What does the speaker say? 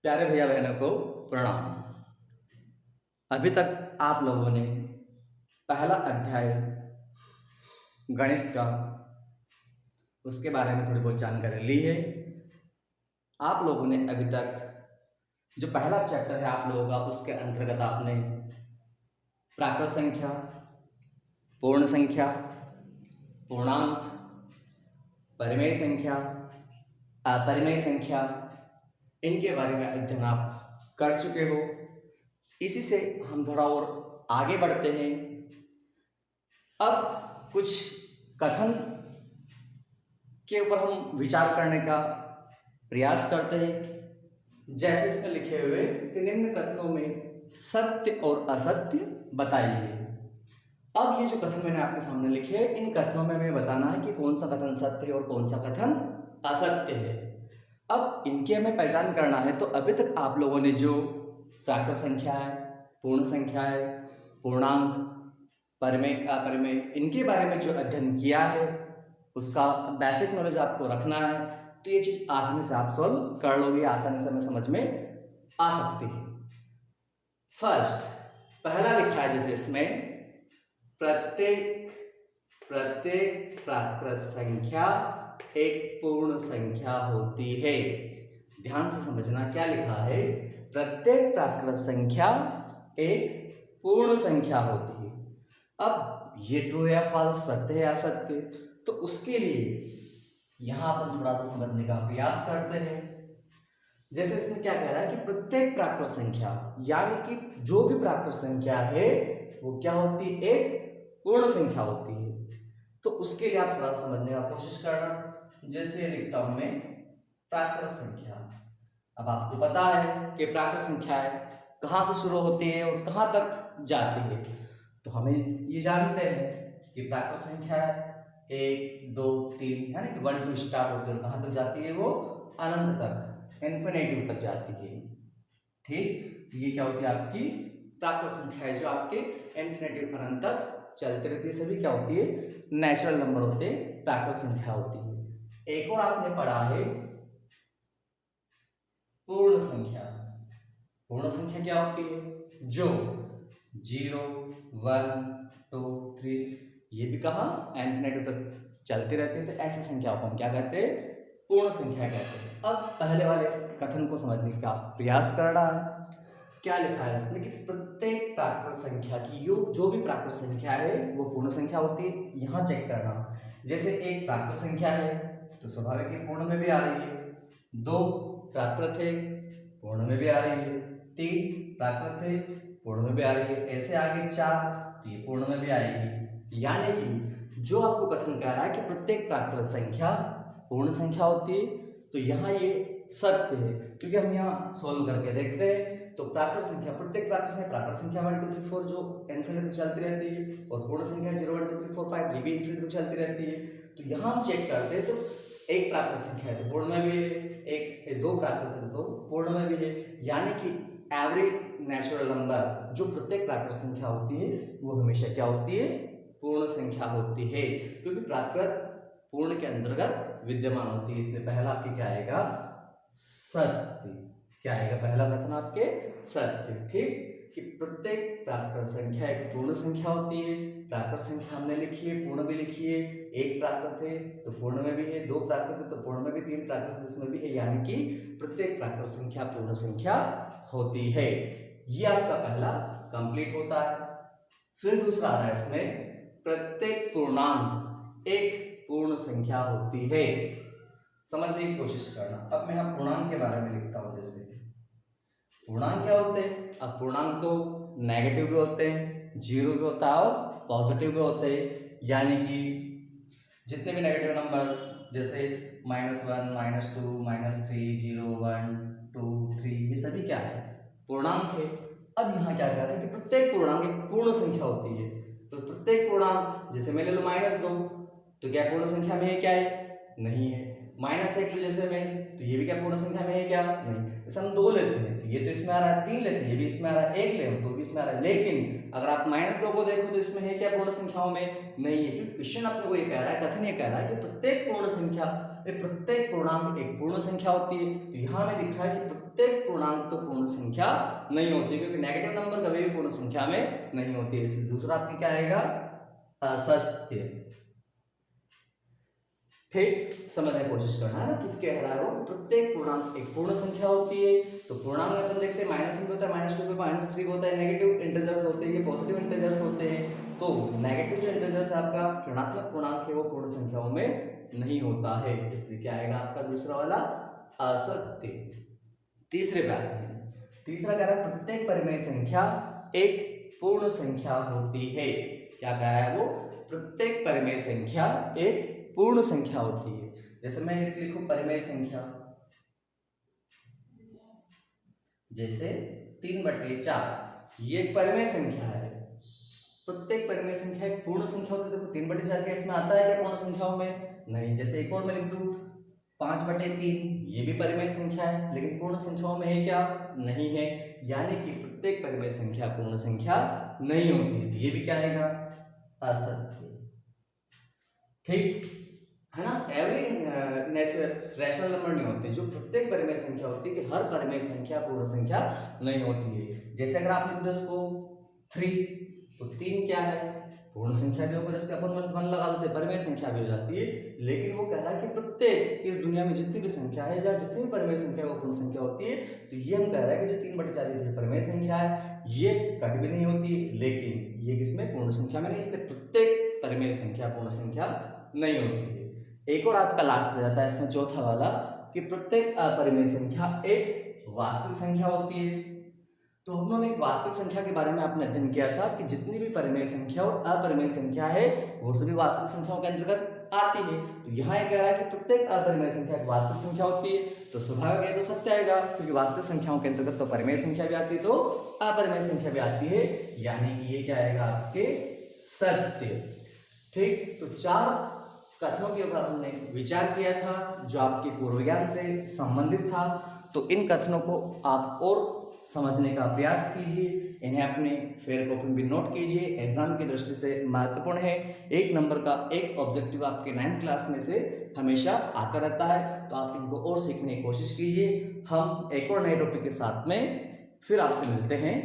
प्यारे भैया बहनों को प्रणाम। अभी तक आप लोगों ने पहला अध्याय गणित का उसके बारे में थोड़ी बहुत जानकारी ली है। आप लोगों ने अभी तक जो पहला चैप्टर है आप लोगों का, उसके अंतर्गत आपने प्राकृत संख्या, पूर्ण संख्या, पूर्णांक, परिमेय संख्या, अपरिमेय संख्या, इनके बारे में अध्ययन आप कर चुके हो। इसी से हम थोड़ा और आगे बढ़ते हैं। अब कुछ कथन के ऊपर हम विचार करने का प्रयास करते हैं। जैसे इसमें लिखे हुए कि निम्न कथनों में सत्य और असत्य बताइए। अब ये जो कथन मैंने आपके सामने लिखे हैं, इन कथनों में हमें बताना है कि कौन सा कथन सत्य है और कौन सा कथन असत्य है। अब इनकी हमें पहचान करना है। तो अभी तक आप लोगों ने जो प्राकृत संख्या है, पूर्ण संख्या है, पूर्णांक, परिमेय, अपरिमेय, इनके बारे में जो अध्ययन किया है उसका बेसिक नॉलेज आपको रखना है। तो ये चीज आसानी से आप सॉल्व कर लोगे, आसानी से हमें समझ में आ सकती है। फर्स्ट पहला लिखा है जैसे इसमें प्रत्येक प्राकृत संख्या एक पूर्ण संख्या होती है। ध्यान से समझना क्या लिखा है। प्रत्येक प्राकृत संख्या एक पूर्ण संख्या होती है। अब ये ट्रू या फॉल्स, सत्य या असत्य, तो उसके लिए यहां अपन थोड़ा सा समझने का प्रयास करते हैं। जैसे इसमें क्या कह रहा है कि प्रत्येक प्राकृत संख्या, यानी कि जो भी प्राकृत संख्या है वो क्या होती है, एक पूर्ण संख्या होती है। तो उसके लिए आप थोड़ा समझने का कोशिश करना। जैसे ये लिखता हूं मैं प्राकृत संख्या। अब आपको पता है कि प्राकृत संख्या कहां से शुरू होती है और कहां तक जाती है। तो हमें ये जानते हैं कि प्राकृत संख्या 1, 2, 3 यानी कि 1 2 स्टार्ट होती है और कहां तक जाती है, वो अनंत तक, इन्फिनिटी तक जाती है। ठीक, तो ये क्या होती है आपकी प्राकृत संख्या है जो आपके इन्फिनिटी अनंत तक चलती रहती है। सभी क्या होती है, नेचुरल नंबर होते हैं, प्राकृत संख्या होती है। एक और आपने पढ़ा है पूर्ण संख्या। पूर्ण संख्या क्या होती है, जो 0, 1, 2, 3 ये भी कहा इन्फिनिटी तक चलती रहती है। तो ऐसी संख्या को हम क्या कहते हैं, पूर्ण संख्या कहते हैं। अब पहले वाले कथन को समझने का प्रयास कर रहा है। क्या लिखा है इसमें कि प्रत्येक प्राकृत संख्या की जो भी प्राकृत संख्या है वो पूर्ण संख्या होती है। यहां चेक करना, जैसे एक प्राकृत संख्या है तो स्वाभाविक ही पूर्ण में भी आ रही है। 2 प्राकृत है, पूर्ण में भी आ रही है। 3 प्राकृत है, पूर्ण में भी आ रही है। ऐसे आगे 4 तो ये पूर्ण में भी आएगी। यानी कि जो आपको कथन कह रहा है कि प्रत्येक प्राकृत संख्या पूर्ण संख्या होती है, तो यहाँ ये सत्य है। क्योंकि हम यहाँ सोल्व करके देखते हैं तो प्राकृत संख्या, प्रत्येक प्राकृत संख्या 1 2 3 4 जो इन्फिनिटी तक चलती रहती है, और पूर्ण संख्या 0 1 2 3 4 5 ये भी इन्फिनिटी तक चलती रहती है। तो यहाँ हम चेक करते हैं तो एक प्राकृत संख्या है तो पूर्ण में भी है, एक 2 प्राकृत है तो पूर्ण में भी है। यानी कि एवरेज नेचुरल नंबर जो प्रत्येक प्राकृत संख्या होती है वो हमेशा क्या होती है, पूर्ण संख्या होती है। क्योंकि प्राकृत पूर्ण के अंतर्गत विद्यमान होती है। इसलिए पहला आपके क्या आएगा, सत्य। क्या आएगा पहला कथन आपके, सत्य। ठीक, कि प्रत्येक प्राकृत संख्या एक पूर्ण संख्या होती है। प्राकृत संख्या हमने लिखी है, पूर्ण भी लिखी है। एक प्राकृत है तो पूर्ण में भी है, 2 प्राकृत है तो पूर्ण में भी, 3 प्राकृत है उसमें भी है। यानी कि प्रत्येक प्राकृत संख्या पूर्ण संख्या होती है। ये आपका पहला कंप्लीट होता है। फिर दूसरा आ रहा है इसमें प्रत्येक पूर्णांक एक पूर्ण संख्या होती है। समझने की कोशिश करना। अब मैं यहाँ पूर्णांक के बारे में लिखता हूं। जैसे पूर्णांक क्या होते हैं, अब पूर्णांक तो नेगेटिव भी होते हैं, 0 भी होता है और पॉजिटिव भी होते हैं। यानी कि जितने भी नेगेटिव नंबर्स जैसे -1, -2, -3, 0, 1, 2, 3 ये सभी क्या है, पूर्णांक है। अब यहाँ क्या कह रहा है कि प्रत्येक पूर्णांक एक पूर्ण संख्या होती है। तो प्रत्येक पूर्णांक, जैसे मैं ले लूं -2 तो क्या पूर्ण संख्या में है, क्या है, नहीं है। -1 लो जैसे मैं, तो ये भी क्या पूर्ण संख्या में है, क्या नहीं। जैसे हम 2 लेते हैं तो ये तो इसमें आ रहा है 3 लेते, ये भी इसमें आ रहा है 1 ले तो भी इसमें आ रहा है। लेकिन अगर आप -2 को देखो तो इसमें है क्या पूर्ण संख्याओं में नहीं है, क्योंकि क्वेश्चन अपने को ये कह रहा है, कथन ये कह रहा है कि प्रत्येक पूर्ण संख्या, प्रत्येक पूर्णांक एक पूर्ण संख्या होती है। तो यहाँ में दिख रहा है कि प्रत्येक पूर्णांक तो पूर्ण संख्या नहीं होती, क्योंकि नेगेटिव नंबर कभी भी पूर्ण संख्या में नहीं होती है। इसलिए दूसरा आपकी क्या आएगा, असत्य। ठीक, समझने की कोशिश करना है ना कि कह रहा है वो प्रत्येक पूर्णांक एक पूर्ण संख्या होती है। तो पूर्णांक में अपन देखते हैं -1 होता है, -2 पे -3 होता है, नेगेटिव इंटीजर्स होते हैं, ये पॉजिटिव इंटीजर्स होते हैं। तो नेगेटिव जो इंटीजर्स है आपका ऋणात्मक पूर्णांक है वो पूर्ण संख्याओं में नहीं होता है, इसलिए क्या आएगा आपका दूसरा वाला असत्य। तीसरे पे आते हैं। तीसरा कह रहा है प्रत्येक परिमेय संख्या एक पूर्ण संख्या होती है। क्या कह रहा है वो, प्रत्येक परिमेय संख्या एक पूर्ण संख्या होती है। जैसे मैं लिखूं परिमेय संख्या, जैसे 3/4 ये एक परिमेय संख्या है। प्रत्येक परिमेय संख्या एक पूर्ण संख्या होती है। देखो 3/4 क्या इसमें आता है क्या पूर्ण संख्याओं में, नहीं। जैसे एक और मैं लिख दूं 5/3, ये भी परिमेय संख्या है, लेकिन पूर्ण संख्याओं में है क्या, नहीं है। यानी कि प्रत्येक परिमेय संख्या पूर्ण संख्या नहीं होती है, तो ये भी क्या आएगा, असत्य। ठीक है ना, एवरी रैशनल नंबर नहीं होते, जो प्रत्येक परिमेय संख्या होती है कि हर परिमेय संख्या पूर्ण संख्या नहीं होती है। जैसे अगर आप लिख दो इसको 3, तो 3 क्या है, पूर्ण संख्या भी होगा, जैसे अपन 1 लगा देते परिमेय संख्या भी हो जाती है। लेकिन वो कह रहा है कि प्रत्येक इस दुनिया में जितनी भी संख्या है या जितनी भी परिमेय संख्या वो पूर्ण संख्या होती है। तो ये हम कह रहे हैं कि जो 3/4 परिमेय संख्या है ये कट भी नहीं होती, लेकिन ये किसमें, पूर्ण संख्या में नहीं, इसलिए प्रत्येक परिमेय संख्या पूर्ण संख्या नहीं होती है। एक और आपका लास्ट हो जाता है इसमें चौथा वाला, कि प्रत्येक अपरिमेय संख्या एक वास्तविक संख्या होती है। तो हम लोगों ने एक वास्तविक संख्या के बारे में आपने अध्ययन किया था कि जितनी भी परिमेय संख्या और अपरिमेय संख्या है वो सभी वास्तविक संख्याओं के अंतर्गत आती है। तो यहाँ ये कह रहा है कि प्रत्येक अपरिमेय संख्या एक वास्तविक संख्या होती है, तो स्वाभाविक है तो सत्य आएगा, क्योंकि वास्तविक संख्याओं के अंतर्गत तो परिमेय संख्या भी आती है तो अपरिमेय संख्या भी आती है, यानी कि ये क्या आएगा आपके सत्य। ठीक, तो 4 कथनों के ऊपर हमने विचार किया था जो आपके पूर्व ज्ञान से संबंधित था। तो इन कथनों को आप और समझने का प्रयास कीजिए, इन्हें अपने फेयर कॉपी में नोट कीजिए, एग्जाम की दृष्टि से महत्वपूर्ण है। 1 नंबर का एक ऑब्जेक्टिव आपके 9th क्लास में से हमेशा आता रहता है, तो आप इनको और सीखने की कोशिश कीजिए। हम एक और नए टॉपिक के साथ में फिर आपसे मिलते हैं।